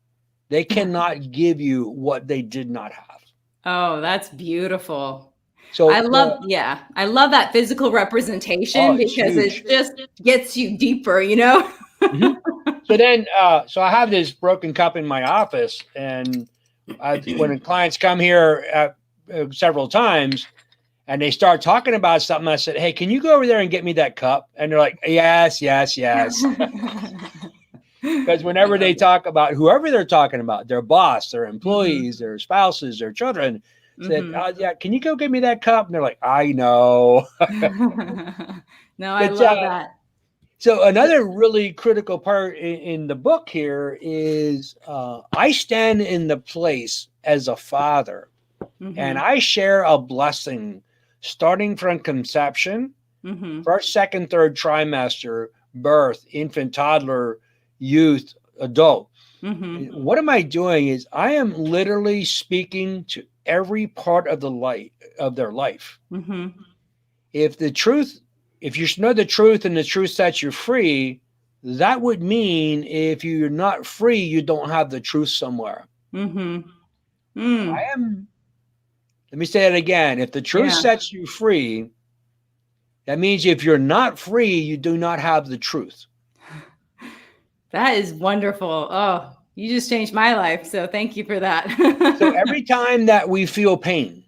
[SPEAKER 2] They cannot give you what they did not have.
[SPEAKER 1] Oh, that's beautiful. So I love that physical representation because it just gets you deeper, you know?
[SPEAKER 2] So then, so I have this broken cup in my office and when clients come here several times, and they start talking about something. I said, hey, can you go over there and get me that cup? And they're like, yes. Because whenever they talk about whoever they're talking about, their boss, their employees, their spouses, their children, said, yeah, can you go get me that cup? And they're like, I know.
[SPEAKER 1] No, I love that.
[SPEAKER 2] So another really critical part in the book here is I stand in the place as a father and I share a blessing starting from conception, first, second, third trimester, birth, infant, toddler, youth, adult. What am I doing is I am literally speaking to every part of their life. If you know the truth and the truth sets you free, that would mean if you're not free, you don't have the truth somewhere. Let me say it again. If the truth sets you free, that means if you're not free, you do not have the truth.
[SPEAKER 1] That is wonderful. Oh, you just changed my life. So thank you for that.
[SPEAKER 2] So every time that we feel pain,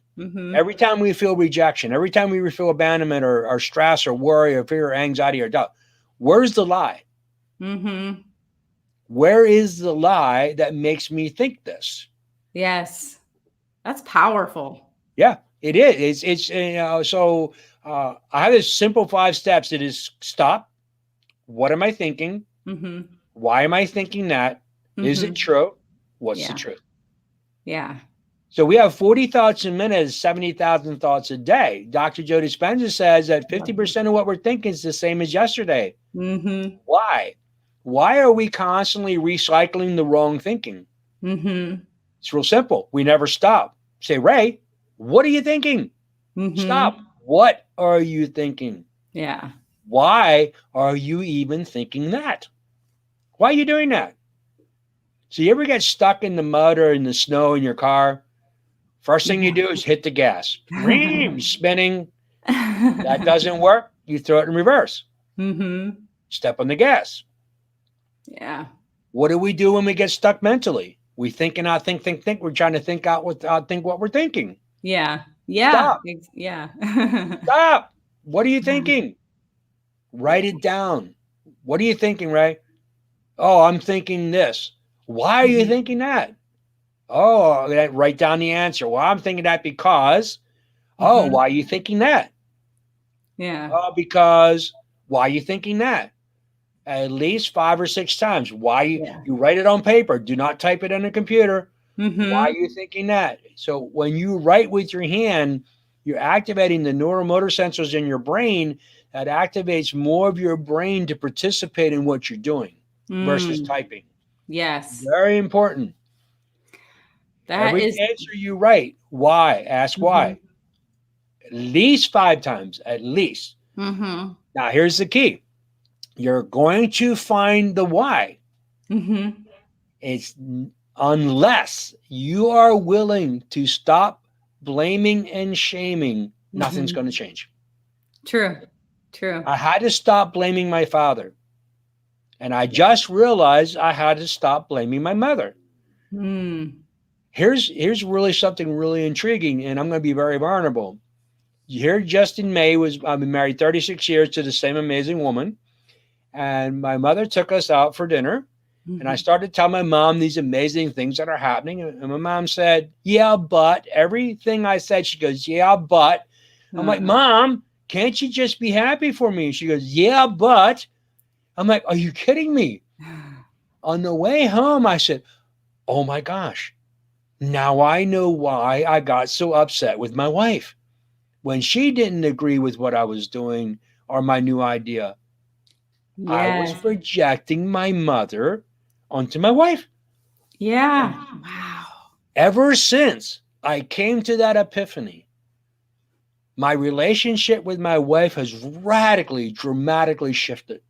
[SPEAKER 2] every time we feel rejection, every time we feel abandonment or stress or worry or fear or anxiety or doubt, where's the lie? Where is the lie that makes me think this?
[SPEAKER 1] Yes. That's powerful.
[SPEAKER 2] Yeah, it is. It's so I have this simple 5 steps. It is stop. What am I thinking? Why am I thinking that? Is it true? What's the truth?
[SPEAKER 1] Yeah.
[SPEAKER 2] So we have 40 thoughts a minute, 70,000 thoughts a day. Dr. Joe Dispenza says that 50% of what we're thinking is the same as yesterday. Why? Why are we constantly recycling the wrong thinking? It's real simple. We never stop. Say, Ray, what are you thinking? Stop. What are you thinking?
[SPEAKER 1] Yeah.
[SPEAKER 2] Why are you even thinking that? Why are you doing that? So you ever get stuck in the mud or in the snow in your car? First thing you do is hit the gas. Spinning. That doesn't work. You throw it in reverse. Step on the gas.
[SPEAKER 1] Yeah.
[SPEAKER 2] What do we do when we get stuck mentally? We think and not think. We're trying to think what we're thinking.
[SPEAKER 1] Yeah.
[SPEAKER 2] Stop.
[SPEAKER 1] Yeah.
[SPEAKER 2] Stop. What are you thinking? Write it down. What are you thinking, Ray? Oh, I'm thinking this. Why are you thinking that? Oh, write down the answer. Well, I'm thinking that because. Oh, why are you thinking that?
[SPEAKER 1] Yeah.
[SPEAKER 2] Oh, because. Why are you thinking that? At least 5 or 6 times. Why you write it on paper. Do not type it on a computer. Why are you thinking that? So when you write with your hand, you're activating the neuromotor sensors in your brain that activates more of your brain to participate in what you're doing versus typing.
[SPEAKER 1] Yes.
[SPEAKER 2] Very important. Every answer you write, why? Ask why. At least 5 times, at least.
[SPEAKER 1] Mm-hmm.
[SPEAKER 2] Now, here's the key. You're going to find the why.
[SPEAKER 1] Mm-hmm.
[SPEAKER 2] It's unless you are willing to stop blaming and shaming, nothing's
[SPEAKER 1] Mm-hmm.
[SPEAKER 2] going to change.
[SPEAKER 1] True. True.
[SPEAKER 2] I had to stop blaming my father. And I
[SPEAKER 1] Yeah.
[SPEAKER 2] just realized I had to stop blaming my mother.
[SPEAKER 1] Mm.
[SPEAKER 2] Here's really something really intriguing, and I'm going to be very vulnerable. Here, just in May, I've been married 36 years to the same amazing woman, and my mother took us out for dinner, and I
[SPEAKER 1] Mm-hmm.
[SPEAKER 2] started to tell my mom these amazing things that are happening, and my mom said, "Yeah, but," everything I said, she goes, "Yeah, but." I'm like,
[SPEAKER 1] Uh,
[SPEAKER 2] "Mom, can't you just be happy for me?" She goes, "Yeah, but." I'm like, "Are you kidding me?" On the way home, I said, "Oh my gosh, now I know why I got so upset with my wife when she didn't agree with what I was doing or my new idea. I was
[SPEAKER 1] yes.
[SPEAKER 2] projecting my mother onto my wife."
[SPEAKER 1] Yeah.
[SPEAKER 2] And
[SPEAKER 1] Wow.
[SPEAKER 2] ever since I came to that epiphany, my relationship with my wife has radically, dramatically shifted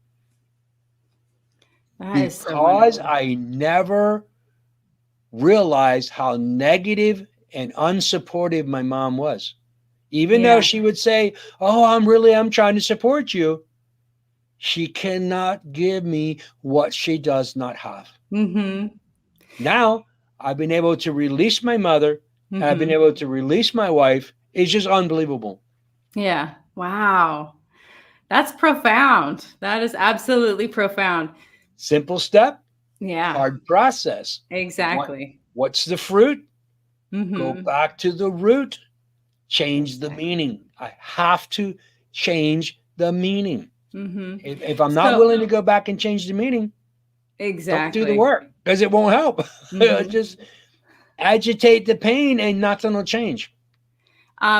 [SPEAKER 1] That is so
[SPEAKER 2] because
[SPEAKER 1] wonderful.
[SPEAKER 2] I never realized how negative and unsupportive my mom was. Even though
[SPEAKER 1] Yeah.
[SPEAKER 2] she would say, "Oh, I'm trying to support you," she cannot give me what she does not have.
[SPEAKER 1] Mm-hmm.
[SPEAKER 2] Now I've been able to release my mother, and I've been
[SPEAKER 1] Mm-hmm.
[SPEAKER 2] able to release my wife. It's just unbelievable.
[SPEAKER 1] Yeah. Wow. That's profound. That is absolutely profound.
[SPEAKER 2] Simple step,
[SPEAKER 1] Yeah.
[SPEAKER 2] hard process. What
[SPEAKER 1] Exactly.
[SPEAKER 2] what's the fruit? Go
[SPEAKER 1] Mm-hmm.
[SPEAKER 2] back to the root, change the
[SPEAKER 1] Exactly.
[SPEAKER 2] meaning. I have to change the meaning.
[SPEAKER 1] Mm-hmm.
[SPEAKER 2] If I'm not
[SPEAKER 1] So
[SPEAKER 2] willing to go back and change the meaning, don't do the
[SPEAKER 1] exactly.
[SPEAKER 2] work because it won't help.
[SPEAKER 1] Mm-hmm.
[SPEAKER 2] Just agitate the pain and nothing will change.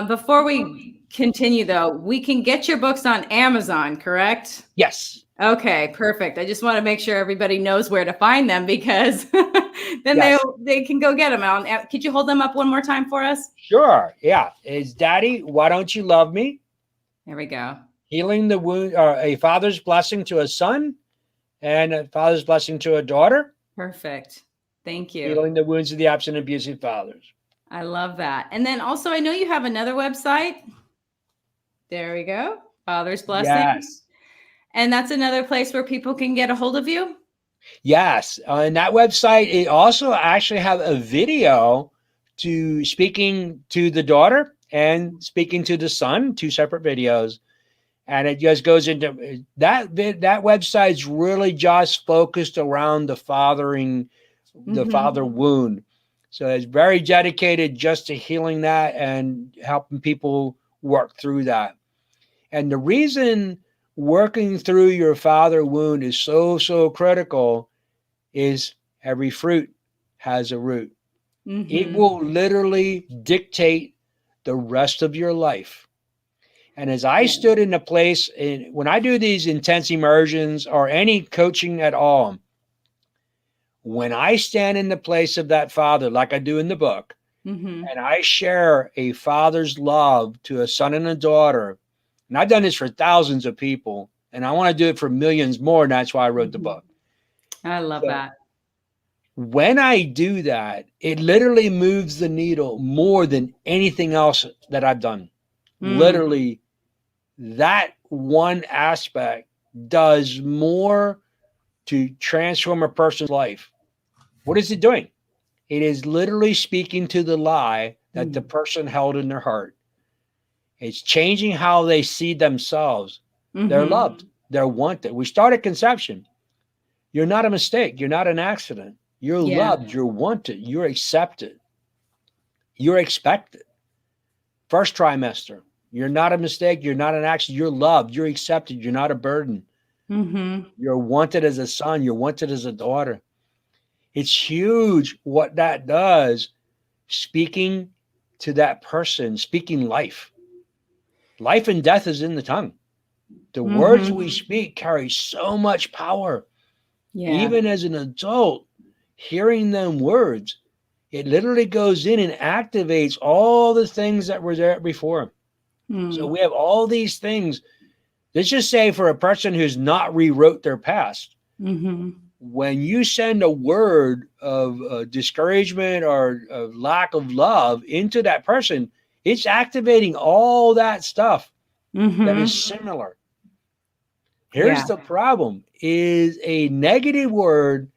[SPEAKER 1] Before we continue, though, we can get your books on Amazon, correct?
[SPEAKER 2] Yes,
[SPEAKER 1] Okay, perfect. I just want to make sure everybody knows where to find them because then
[SPEAKER 2] yes,
[SPEAKER 1] they can go get them. Could you hold them up one more time for us?
[SPEAKER 2] sure. Yeah. It's Daddy, Why Don't You Love Me?
[SPEAKER 1] There we go.
[SPEAKER 2] Healing the wound, or a father's blessing to a son and a father's blessing to a daughter.
[SPEAKER 1] Perfect. Thank you.
[SPEAKER 2] Healing the wounds of the absent abusive fathers.
[SPEAKER 1] I love that. And then also, I know you have another website. There we go. Father's Blessing.
[SPEAKER 2] Yes.
[SPEAKER 1] And that's another place where people can get a hold of you.
[SPEAKER 2] Yes. On that website, it also actually have a video to speaking to the daughter and speaking to the son, two separate videos. And it just goes into that website's really just focused around the father wound. So it's very dedicated just to healing that and helping people work through that. And the reason working through your father wound is so critical is every fruit has a root. It
[SPEAKER 1] Mm-hmm.
[SPEAKER 2] will literally dictate the rest of your life. And as I
[SPEAKER 1] Yeah.
[SPEAKER 2] stood in a place, when I do these intense immersions or any coaching at all, when I stand in the place of that father, like I do in the book,
[SPEAKER 1] Mm-hmm.
[SPEAKER 2] and I share a father's love to a son and a daughter, and I've done this for thousands of people, and I want to do it for millions more, and that's why I wrote the book.
[SPEAKER 1] I love
[SPEAKER 2] So
[SPEAKER 1] that.
[SPEAKER 2] when I do that, it literally moves the needle more than anything else that I've done. Literally, that one aspect does more to transform a person's life. What is it doing? It is literally speaking to the lie that the person held in their heart. It's changing how they see themselves. They're
[SPEAKER 1] Mm-hmm.
[SPEAKER 2] loved. They're wanted. We start at conception. You're not a mistake. You're not an accident. You're
[SPEAKER 1] Yeah.
[SPEAKER 2] loved. You're wanted. You're accepted. You're expected. First trimester. You're not a mistake. You're not an accident. You're loved. You're accepted. You're not a burden.
[SPEAKER 1] Mm-hmm.
[SPEAKER 2] You're wanted as a son. You're wanted as a daughter. It's huge what that does, speaking to that person, speaking life. Life and death is in the tongue. The words we speak carry so much power.
[SPEAKER 1] Yeah.
[SPEAKER 2] Even as an adult, hearing them words, it literally goes in and activates all the things that were there before. So we have all these things let's just say for a person who's not rewrote their past,
[SPEAKER 1] Mm-hmm.
[SPEAKER 2] when you send a word of discouragement or of lack of love into that person, it's activating all that stuff that is
[SPEAKER 1] Mm-hmm.
[SPEAKER 2] similar.
[SPEAKER 1] Yeah.
[SPEAKER 2] Here's the problem is a negative word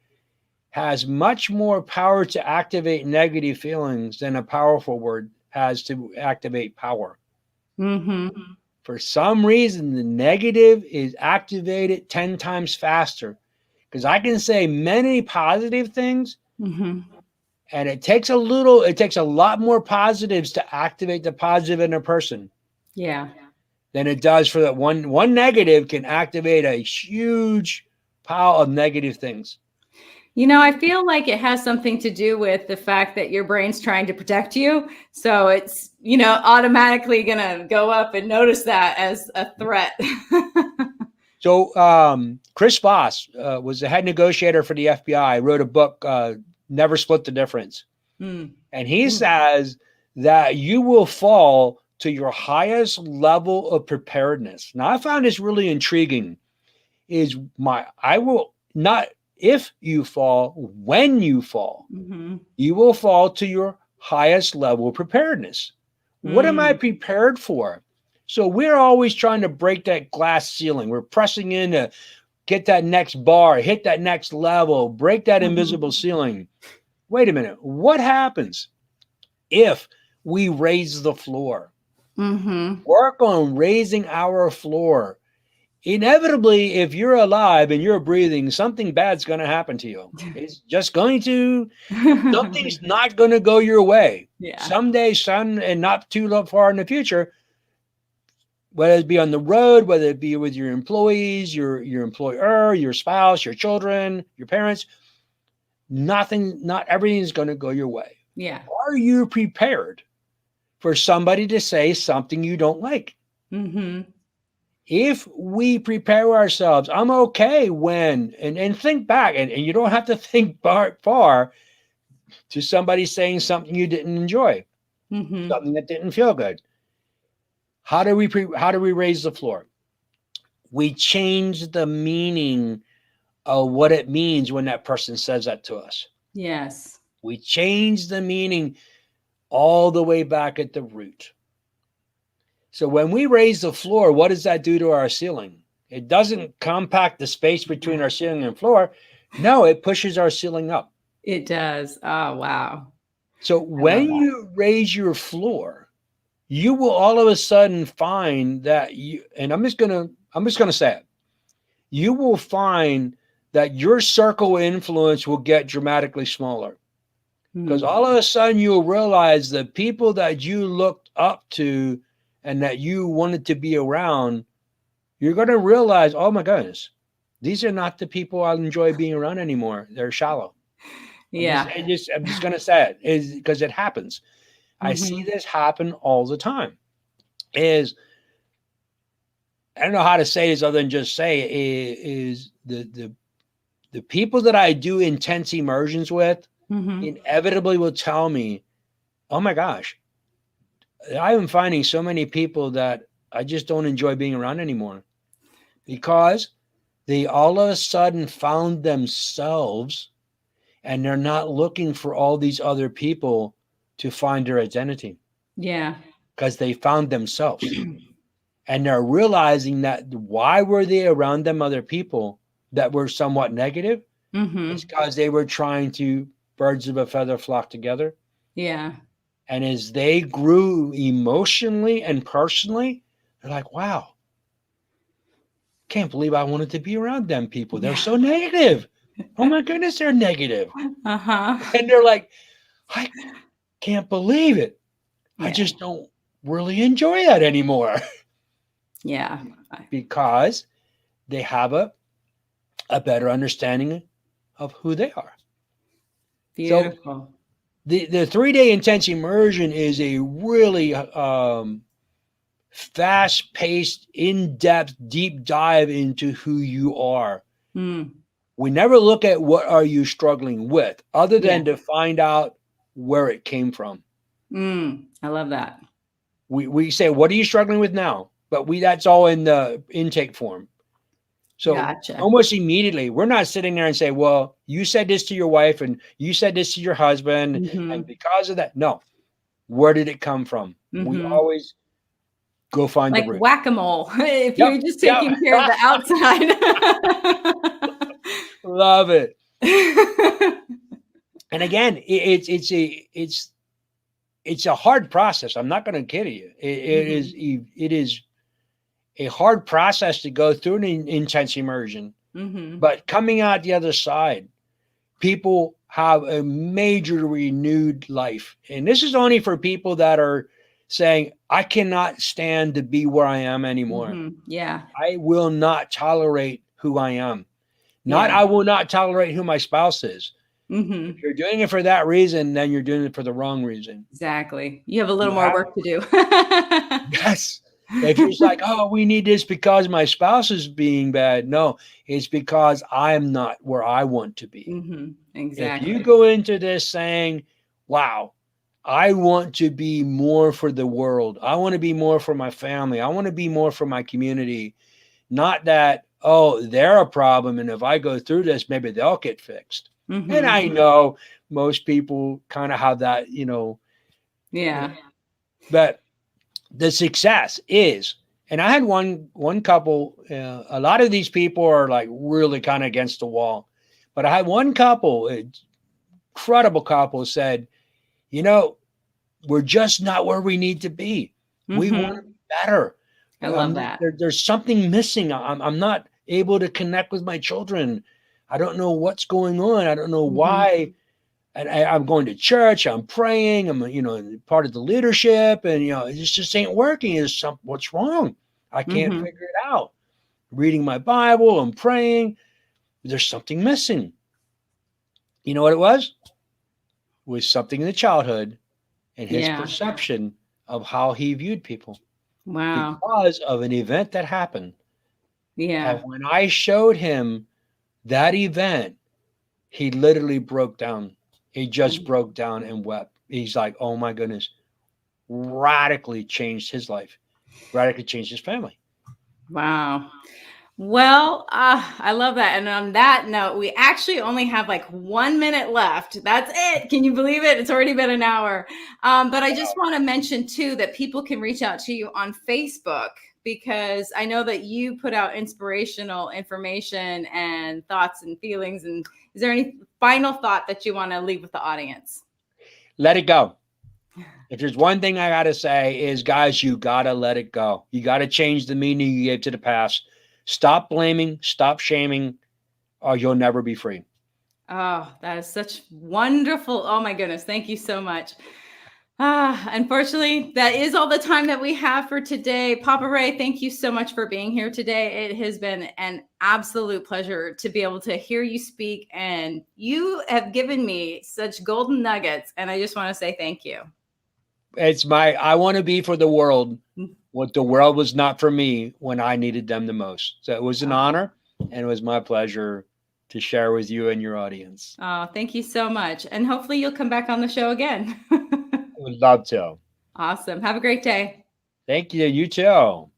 [SPEAKER 2] has much more power to activate negative feelings than a powerful word has to activate power.
[SPEAKER 1] Mm-hmm.
[SPEAKER 2] For some reason, the negative is activated 10 times faster because I can say many positive things,
[SPEAKER 1] Mm-hmm.
[SPEAKER 2] and it takes a lot more positives to activate the positive in a person
[SPEAKER 1] Yeah.
[SPEAKER 2] than it does for that one negative can activate a huge pile of negative things.
[SPEAKER 1] I feel like it has something to do with the fact that your brain's trying to protect you. So it's, automatically going to go up and notice that as a threat.
[SPEAKER 2] So Chris Voss was the head negotiator for the FBI, wrote a book, Never Split the Difference.
[SPEAKER 1] Mm.
[SPEAKER 2] And he says that you will fall to your highest level of preparedness. Now, I found this really intriguing. I will not, if you fall, when you fall,
[SPEAKER 1] Mm-hmm.
[SPEAKER 2] you will fall to your highest level of preparedness. What am I prepared for? So we're always trying to break that glass ceiling. We're pressing in to get that next bar, hit that next level, break that invisible ceiling. Wait a minute. What happens if we raise the floor?
[SPEAKER 1] Mm-hmm.
[SPEAKER 2] Work on raising our floor. Inevitably, if you're alive and you're breathing, something bad's going to happen to you. It's just going to, something's not going to go your way.
[SPEAKER 1] Yeah.
[SPEAKER 2] Someday, and not too far in the future, whether it be on the road, whether it be with your employees, your employer, your spouse, your children, your parents, not everything is going to go your way.
[SPEAKER 1] Yeah.
[SPEAKER 2] Are you prepared for somebody to say something you don't like?
[SPEAKER 1] Mm-hmm.
[SPEAKER 2] If we prepare ourselves, I'm okay when, and think back, and you don't have to think far to somebody saying something you didn't enjoy,
[SPEAKER 1] Mm-hmm.
[SPEAKER 2] something that didn't feel good. How do we raise the floor? We change the meaning of what it means when that person says that to us.
[SPEAKER 1] Yes.
[SPEAKER 2] We change the meaning all the way back at the root. So when we raise the floor, what does that do to our ceiling? It doesn't compact the space between our ceiling and floor. No, it pushes our ceiling up.
[SPEAKER 1] It does. Oh, wow.
[SPEAKER 2] So when you raise your floor, you will all of a sudden find that you, and I'm just gonna say it, you will find that your circle of influence will get dramatically smaller. Because all of a sudden you'll realize the people that you looked up to and that you wanted to be around, you're going to realize, oh my goodness, these are not the people I enjoy being around anymore. They're shallow.
[SPEAKER 1] Yeah.
[SPEAKER 2] I'm just going to say it is because it happens. I see this happen all the time. I don't know how to say this other than just say is the people that I do intense immersions with inevitably will tell me, oh my gosh, I'm finding so many people that I just don't enjoy being around anymore because they all of a sudden found themselves and they're not looking for all these other people to find their identity.
[SPEAKER 1] Yeah.
[SPEAKER 2] Because they found themselves and they're realizing that why were they around them other people that were somewhat negative? It's because they were trying to birds of a feather flock together.
[SPEAKER 1] Yeah.
[SPEAKER 2] And as they grew emotionally and personally, they're like, wow, can't believe I wanted to be around them people. They're so negative. Oh my goodness, they're negative. And they're like, I can't believe it. I just don't really enjoy that anymore.
[SPEAKER 1] Yeah.
[SPEAKER 2] Because they have a better understanding of who they are.
[SPEAKER 1] Beautiful.
[SPEAKER 2] So the 3-day intense immersion is a really fast-paced, in-depth, deep dive into who you are. We never look at what are you struggling with other than to find out where it came from.
[SPEAKER 1] I love that.
[SPEAKER 2] We say, what are you struggling with now? but that's all in the intake form. So
[SPEAKER 1] Gotcha.
[SPEAKER 2] almost immediately, we're not sitting there and say, well, you said this to your wife and you said this to your husband. And because of that, no, where did it come from? We always go find
[SPEAKER 1] like
[SPEAKER 2] the root.
[SPEAKER 1] whack-a-mole. If
[SPEAKER 2] Yep,
[SPEAKER 1] you're just taking care of the outside.
[SPEAKER 2] Love it. And again, it's a hard process. I'm not going to kid you. It is a hard process to go through an intense immersion, but coming out the other side, people have a major renewed life. And this is only for people that are saying, I cannot stand to be where I am anymore.
[SPEAKER 1] Yeah.
[SPEAKER 2] I will not tolerate who I am. I will not tolerate who my spouse is. If you're doing it for that reason, then you're doing it for the wrong reason.
[SPEAKER 1] Exactly. You have a little more work to do.
[SPEAKER 2] Yes. If you're just like, oh, we need this because my spouse is being bad. No, it's because I'm not where I want to be.
[SPEAKER 1] Exactly.
[SPEAKER 2] If you go into this saying, wow, I want to be more for the world. I want to be more for my family. I want to be more for my community. Not that, oh, they're a problem. And if I go through this, maybe they'll get fixed. And I know most people kind of have that,
[SPEAKER 1] Yeah.
[SPEAKER 2] But the success is, and I had one couple, a lot of these people are like really kind of against the wall, but I had one couple, incredible couple, said, we're just not where we need to be. We want to be better.
[SPEAKER 1] I love that.
[SPEAKER 2] There's something missing. I'm not able to connect with my children. I don't know what's going on. I don't know why. And I'm going to church. I'm praying. I'm, part of the leadership, and it just ain't working. What's wrong? I can't figure it out. Reading my Bible, I'm praying. There's something missing. You know what it was? It was something in the childhood and his perception of how he viewed people.
[SPEAKER 1] Wow.
[SPEAKER 2] Because of an event that happened.
[SPEAKER 1] Yeah.
[SPEAKER 2] And when I showed him that event, he literally broke down. He just broke down and wept. He's like, oh my goodness, radically changed his life, radically changed his family.
[SPEAKER 1] Wow. Well, I love that. And on that note, we actually only have like 1 minute left. That's it. Can you believe it? It's already been an hour. But I just want to mention too, that people can reach out to you on Facebook, because I know that you put out inspirational information and thoughts and feelings. And is there any final thought that you want to leave with the audience?
[SPEAKER 2] Let it go. If there's one thing I got to say is, guys, you got to let it go. You got to change the meaning you gave to the past. Stop blaming, stop shaming, or you'll never be free.
[SPEAKER 1] Oh, that is such wonderful. Oh my goodness. Thank you so much. Unfortunately, that is all the time that we have for today. Papa Ray, thank you so much for being here today. It has been an absolute pleasure to be able to hear you speak, and you have given me such golden nuggets, and I just want to say thank you.
[SPEAKER 2] I want to be for the world what the world was not for me when I needed them the most. So it was an honor, and it was my pleasure to share with you and your audience.
[SPEAKER 1] Oh, thank you so much. And hopefully you'll come back on the show again.
[SPEAKER 2] Would love to.
[SPEAKER 1] Awesome. Have a great day.
[SPEAKER 2] Thank you. You too.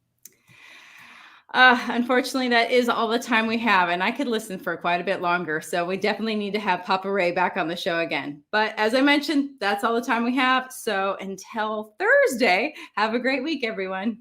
[SPEAKER 1] Unfortunately, that is all the time we have, and I could listen for quite a bit longer. So we definitely need to have Papa Ray back on the show again. But as I mentioned, that's all the time we have. So until Thursday, have a great week, everyone.